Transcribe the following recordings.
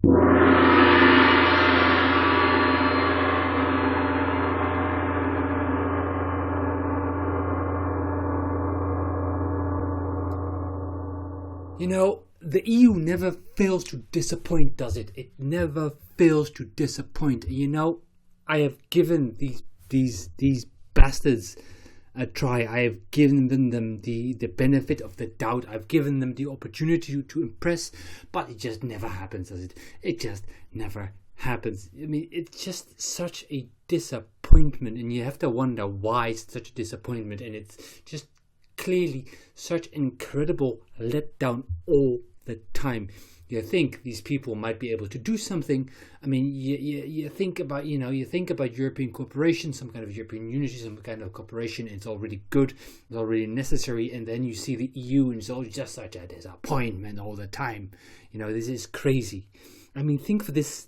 You know, the EU never fails to disappoint, does it? It never fails to disappoint. You know, I have given these bastards a try. I have given them the benefit of the doubt. I've given them the opportunity to impress, but it just never happens, does it? It just never happens. I mean, it's just such a disappointment, and you have to wonder why it's such a disappointment, and it's just clearly such incredible letdown all the time. You think these people might be able to do something. I mean, you think about, you think about European cooperation, some kind of European unity, some kind of cooperation. It's already good, it's already necessary, and then you see the EU, and it's all just such a disappointment all the time. You know, this is crazy. I mean, think for this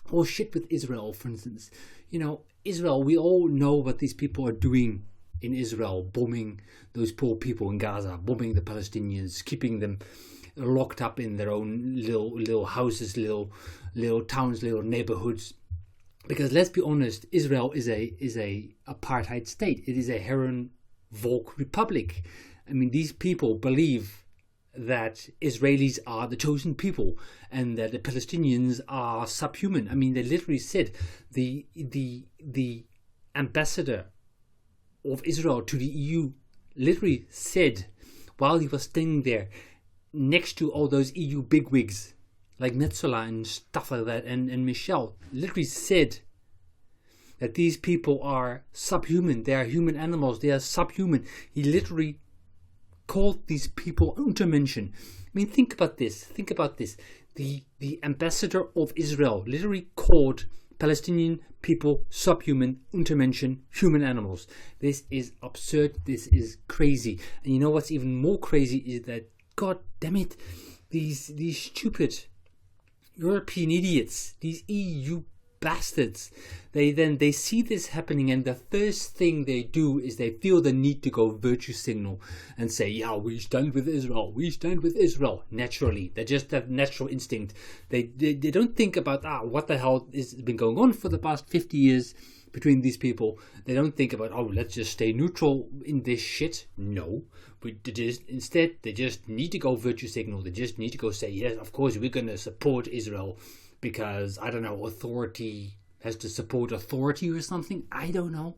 whole shit with Israel, for instance. You know, Israel, we all know what these people are doing in Israel, bombing those poor people in Gaza, bombing the Palestinians, keeping them locked up in their own little houses, little towns, little neighborhoods. Because let's be honest, Israel is a apartheid state. It is a Heron Volk republic. I mean, these people believe that Israelis are the chosen people and that the Palestinians are subhuman. I mean, they literally said, the ambassador of Israel to the EU literally said, while he was standing there next to all those EU bigwigs like Metzola and stuff like that, and Michel, literally said that these people are subhuman. They are human animals. They are subhuman. He literally called these people Untermenschen. I mean, think about this. The ambassador of Israel literally called Palestinian people subhuman, Untermenschen, human animals. This is absurd. This is crazy. And you know what's even more crazy is that, God damn it, these stupid European idiots, these EU bastards, they see this happening, and the first thing they do is they feel the need to go virtue signal and say, yeah, we stand with Israel, naturally. They just have natural instinct. They don't think about what the hell has been going on for the past 50 years between these people. They don't think about, let's just stay neutral in this shit. No, instead they just need to go virtue signal. They just need to go say, yes, of course we're going to support Israel because, I don't know, authority has to support authority or something. I don't know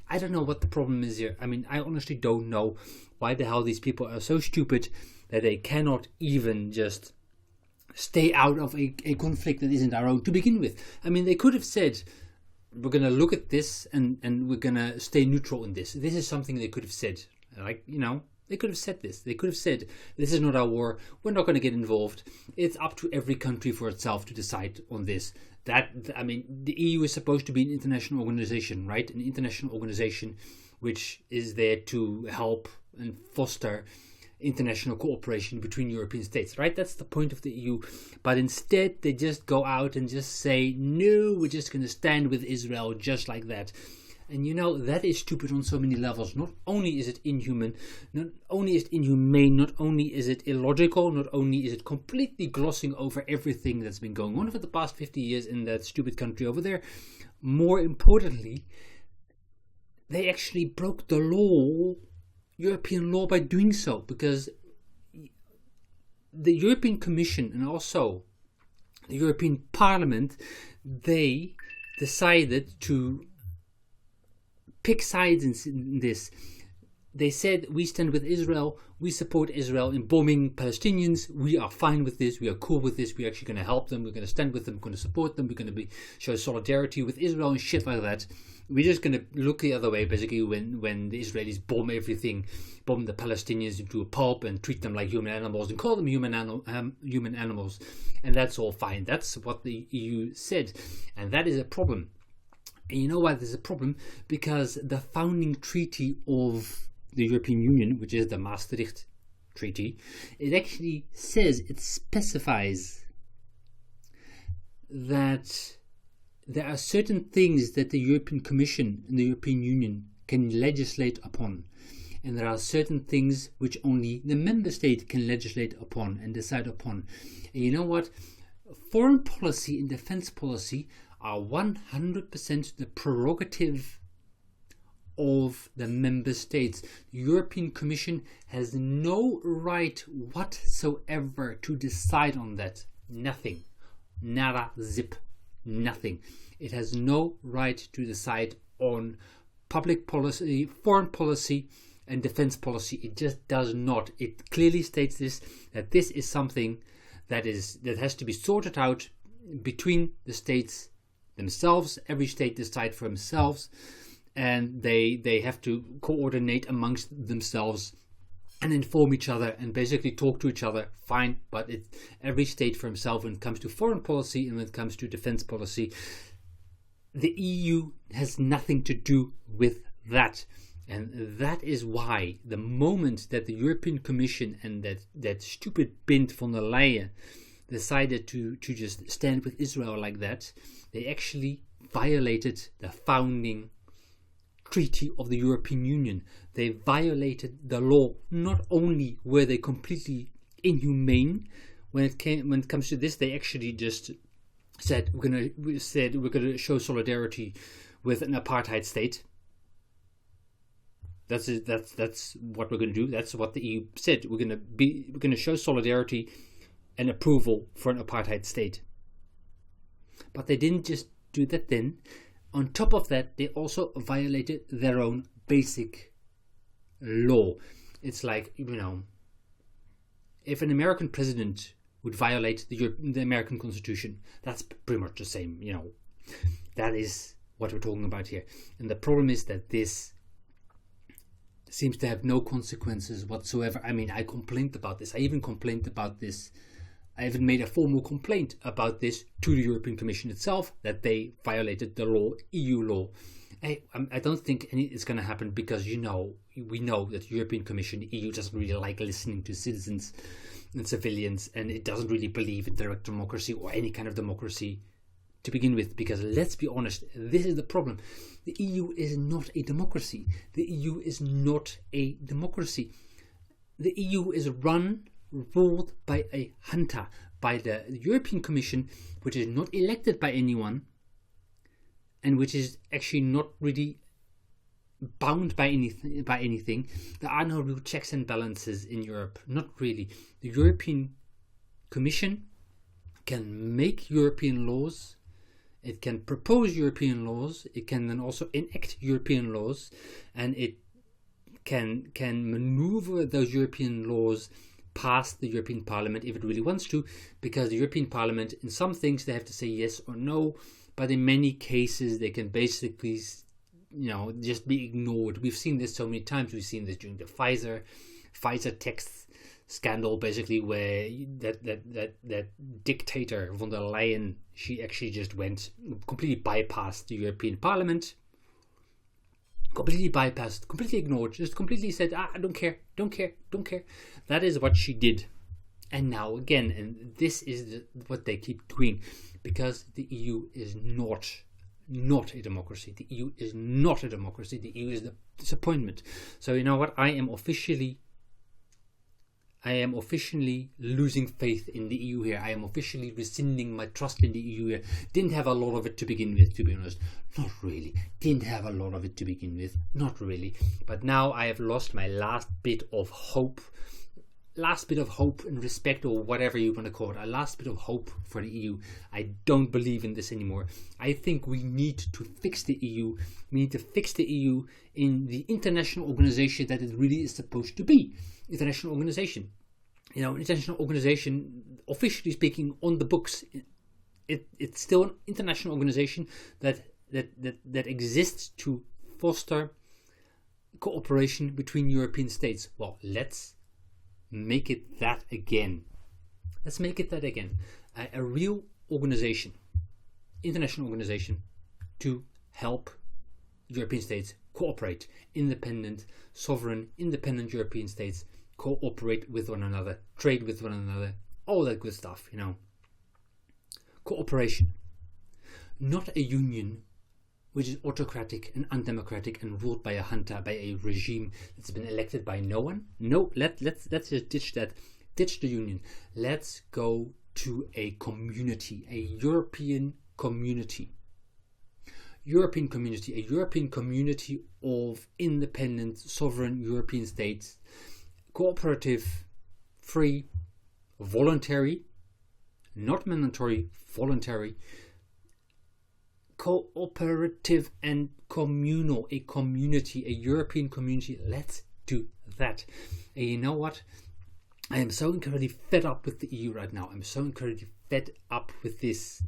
what the problem is here. I mean, I honestly don't know why the hell these people are so stupid that they cannot even just stay out of a conflict that isn't our own to begin with. I mean, they could have said, we're going to look at this and we're going to stay neutral in this. This is something they could have said. Like, they could have said this. They could have said, this is not our war. We're not going to get involved. It's up to every country for itself to decide on this. The EU is supposed to be an international organization, right? An international organization which is there to help and foster international cooperation between European states, right? That's the point of the EU. But instead, they just go out and just say, no, we're just going to stand with Israel just like that. And that is stupid on so many levels. Not only is it inhuman, not only is it inhumane, not only is it illogical, not only is it completely glossing over everything that's been going on for the past 50 years in that stupid country over there. More importantly, they actually broke the law, European law, by doing so, because the European Commission and also the European Parliament, they decided to pick sides in this. They said, we stand with Israel, we support Israel in bombing Palestinians, we are fine with this, we are cool with this, we're actually going to help them, we're going to stand with them, we're going to support them, we're going to show solidarity with Israel and shit like that. We're just going to look the other way, basically, when the Israelis bomb everything, bomb the Palestinians into a pulp and treat them like human animals and call them human animals, and that's all fine. That's what the EU said, and that is a problem. And you know why there's a problem? Because the founding treaty of the European Union, which is the Maastricht Treaty, it actually says, it specifies that there are certain things that the European Commission and the European Union can legislate upon. And there are certain things which only the member state can legislate upon and decide upon. And you know what? foreign policy and defense policy are 100% the prerogative of the member states. The European Commission has no right whatsoever to decide on that. Nothing. Nada, zip, nothing. It has no right to decide on public policy, foreign policy and defense policy. It just does not. It clearly states that this is something that has to be sorted out between the states themselves. Every state decides for themselves, and they have to coordinate amongst themselves and inform each other and basically talk to each other. Fine, but it's every state for himself when it comes to foreign policy and when it comes to defense policy. The EU has nothing to do with that. And that is why the moment that the European Commission and that stupid Bint von der Leyen decided to just stand with Israel like that, they actually violated the founding treaty of the European Union. They violated the law. Not only were they completely inhumane when it comes to this, they actually just said we're gonna show solidarity with an apartheid state. That's what we're going to do. That's what the EU said. We're going to show solidarity and approval for an apartheid state. But they didn't just do that then. On top of that, they also violated their own basic law. It's like, if an American president would violate the American Constitution, that's pretty much the same, That is what we're talking about here. And the problem is that this seems to have no consequences whatsoever. I mean, I complained about this. I even complained about this. I even made a formal complaint about this to the European Commission itself, that they violated the law, EU law. I don't think it's going to happen because, we know that the European Commission, the EU, doesn't really like listening to citizens and civilians, and it doesn't really believe in direct democracy or any kind of democracy to begin with, because let's be honest, this is the problem. The EU is not a democracy. The EU is not a democracy. The EU is ruled by a junta, by the European Commission, which is not elected by anyone, and which is actually not really bound by anything. There are no real checks and balances in Europe. Not really. The European Commission can make European laws. It can propose European laws. It can then also enact European laws, and it can maneuver those European laws past the European Parliament if it really wants to, because the European Parliament, in some things, they have to say yes or no, but in many cases they can basically, just be ignored. We've seen this so many times. We've seen this during the Pfizer text scandal, basically, where that dictator von der Leyen, she actually just completely bypassed the European Parliament, completely ignored, just completely said, I don't care. That is what she did. And now again, and this is what they keep doing, because the EU is not a democracy. The EU is not a democracy. The EU is the disappointment. So you know what? I am officially losing faith in the EU here. I am officially rescinding my trust in the EU here. Didn't have a lot of it to begin with, to be honest. Not really. Didn't have a lot of it to begin with. Not really. But now I have lost my last bit of hope and respect, or whatever you want to call it. A last bit of hope for the EU. I don't believe in this anymore. I think we need to fix the EU. We need to fix the EU in the international organization that it really is supposed to be. International organization. International organization, officially speaking, on the books, it's still an international organization that exists to foster cooperation between European states. Well, let's make it that again. A real organization, international organization, to help European states cooperate. Independent, sovereign, independent European states cooperate with one another, trade with one another, all that good stuff, Cooperation. Not a union which is autocratic and undemocratic and ruled by a junta, by a regime that's been elected by no one. No, let's just ditch that. Ditch the union. Let's go to a community, a European community. European community, a European community of independent, sovereign European states, cooperative, free, voluntary, not mandatory, voluntary, cooperative and communal, a community, a European community. Let's do that. And you know what? I am so incredibly fed up with the EU right now. I'm so incredibly fed up with this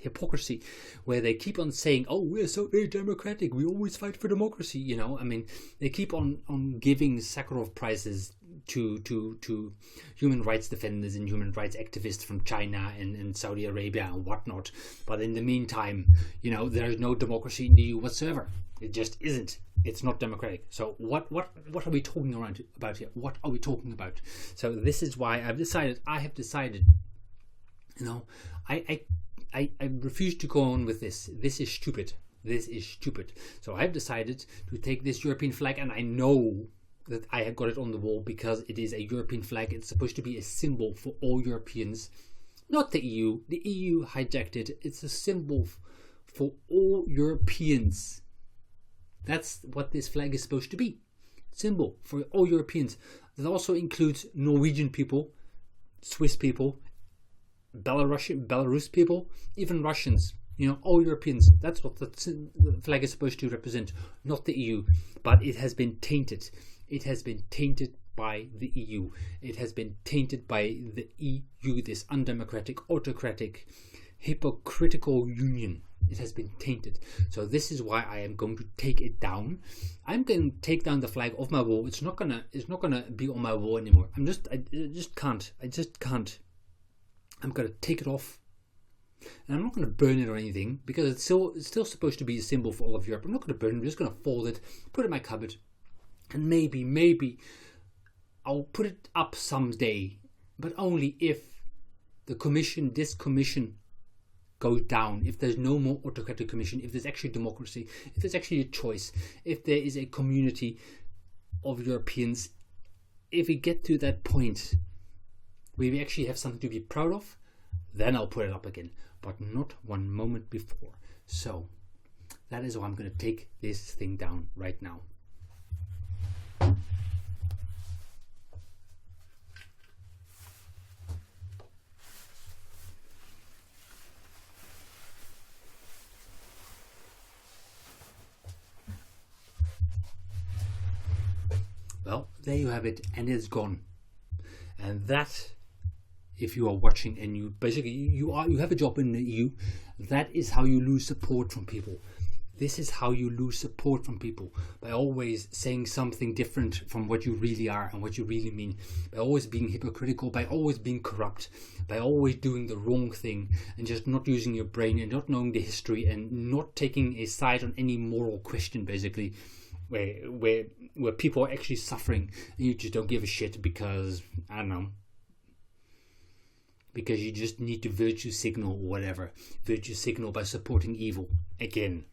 hypocrisy, where they keep on saying, "Oh, we're so very democratic. We always fight for democracy." You know, I mean, they keep on giving Sakharov prizes to human rights defenders and human rights activists from China and Saudi Arabia and whatnot. But in the meantime, you know, there is no democracy in the EU whatsoever. It just isn't. It's not democratic. So what are we talking about here? What are we talking about? So this is why I have decided, you know, I refuse to go on with this. This is stupid. This is stupid. So I've decided to take this European flag, and I know that I have got it on the wall because it is a European flag. It's supposed to be a symbol for all Europeans, not the EU. The EU hijacked it. It's a symbol for all Europeans. That's what this flag is supposed to be. Symbol for all Europeans. That also includes Norwegian people, Swiss people, Belarus people, even Russians. You know, all Europeans. That's what the flag is supposed to represent, not the EU. But it has been tainted. It has been tainted by the EU. It has been tainted by the EU, this undemocratic, autocratic, hypocritical union. It has been tainted. So this is why I am going to take it down. I'm going to take down the flag off my wall. It's not gonna be on my wall anymore. I just can't. I'm gonna take it off. And I'm not going to burn it or anything, because it's still supposed to be a symbol for all of Europe. I'm not going to burn it. I'm just going to fold it, put it in my cupboard, and maybe I'll put it up someday, but only if this commission goes down, if there's no more autocratic commission, if there's actually democracy, if there's actually a choice, if there is a community of Europeans, if we get to that point where we actually have something to be proud of, then I'll put it up again, but not one moment before. So that is why I'm going to take this thing down right now. Well, there you have it, and it's gone. And that, if you are watching and you have a job in the EU, that is how you lose support from people. This is how you lose support from people, by always saying something different from what you really are and what you really mean, by always being hypocritical, by always being corrupt, by always doing the wrong thing and just not using your brain and not knowing the history and not taking a side on any moral question, basically, where people are actually suffering and you just don't give a shit because, I don't know, because you just need to virtue signal or whatever. Virtue signal by supporting evil. Again,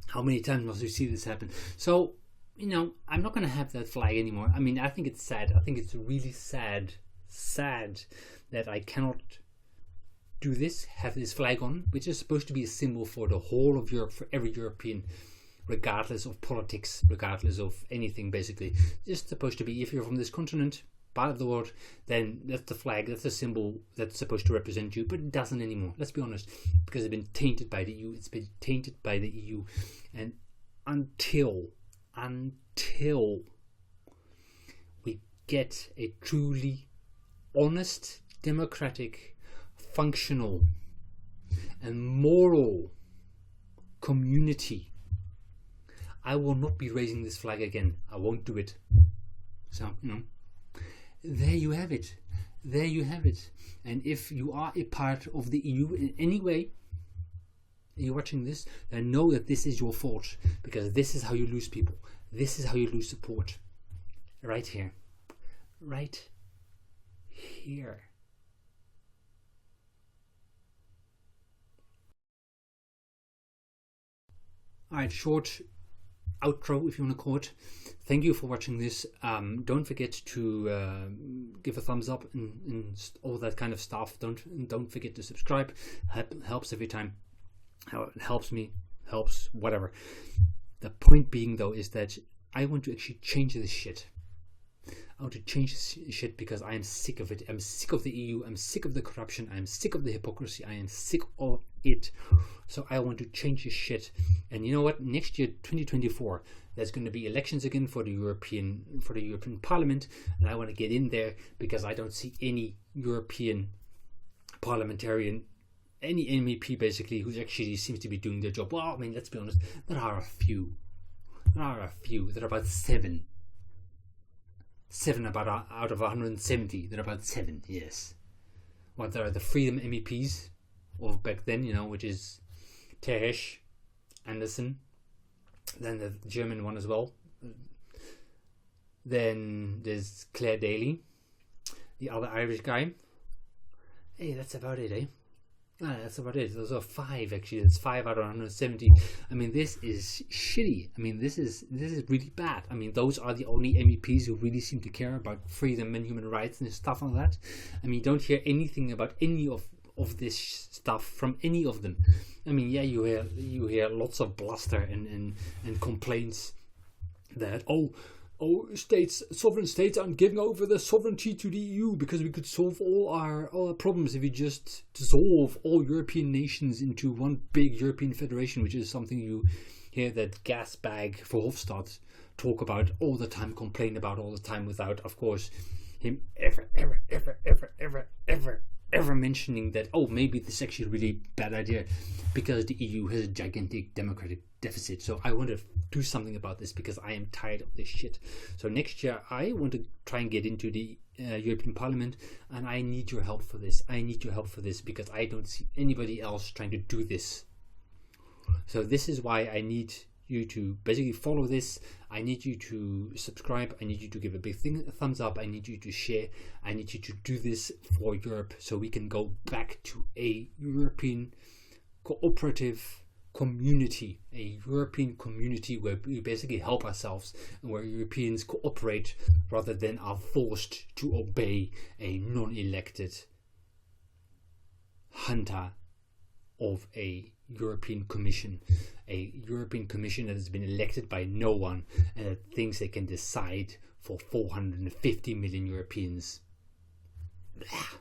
how many times must we see this happen? So, you know, I'm not going to have that flag anymore. I mean, I think it's sad. I think it's really sad that I cannot do this, have this flag on, which is supposed to be a symbol for the whole of Europe, for every European, regardless of politics, regardless of anything, basically. It's just supposed to be, if you're from this continent, part of the world, then that's the flag, that's the symbol that's supposed to represent you, but it doesn't anymore. Let's be honest, because it's been tainted by the EU. It's been tainted by the EU, and until we get a truly honest, democratic, functional, and moral community, I will not be raising this flag again. I won't do it. So, you know, there you have it. There you have it. And if you are a part of the EU in any way, and you're watching this, then know that this is your fault, because this is how you lose people. This is how you lose support. Right here. Right here. Alright, short outro, if you want to call it. Thank you for watching this. Don't forget to give a thumbs up and all that kind of stuff. Don't forget to subscribe. Helps every time. It helps me, helps whatever. The point being though is that I want to actually change this shit. I want to change this shit because I am sick of it. I'm sick of the EU. I'm sick of the corruption. I'm sick of the hypocrisy. I am sick of it. So I want to change this shit. And you know what? Next year, 2024, there's going to be elections again for the European Parliament, and I want to get in there because I don't see any European parliamentarian, any MEP basically, who actually seems to be doing their job. Well, I mean, let's be honest. There are a few. There are about seven. About out of 170. There are about 7. Yes. Well, there are the Freedom MEPs of back then, which is Teresh, Anderson, then the German one as well. Then there's Claire Daly, the other Irish guy. Hey, that's about it, eh? That's about it. Those are 5 actually. There's 5 out of 170. I mean, this is shitty. I mean, this is really bad. I mean, those are the only MEPs who really seem to care about freedom and human rights and stuff like that. I mean, you don't hear anything about any of this stuff from any of them. I mean, yeah, you hear lots of bluster and complaints that sovereign states aren't giving over their sovereignty to the EU because we could solve all our problems if we just dissolve all European nations into one big European federation, which is something you hear that gas bag Verhofstadt talk about all the time, complain about all the time, without, of course, him ever mentioning that, maybe this is actually a really bad idea because the EU has a gigantic democratic deficit. So I want to do something about this because I am tired of this shit. So next year I want to try and get into the European Parliament, and I need your help for this. I need your help for this because I don't see anybody else trying to do this. So this is why I need you to basically follow this. I need you to subscribe. I need you to give a big thumbs up. I need you to share. I need you to do this for Europe so we can go back to a European cooperative community, a European community where we basically help ourselves and where Europeans cooperate rather than are forced to obey a non-elected hunter of a European Commission that has been elected by no one and that thinks they can decide for 450 million Europeans. Blah.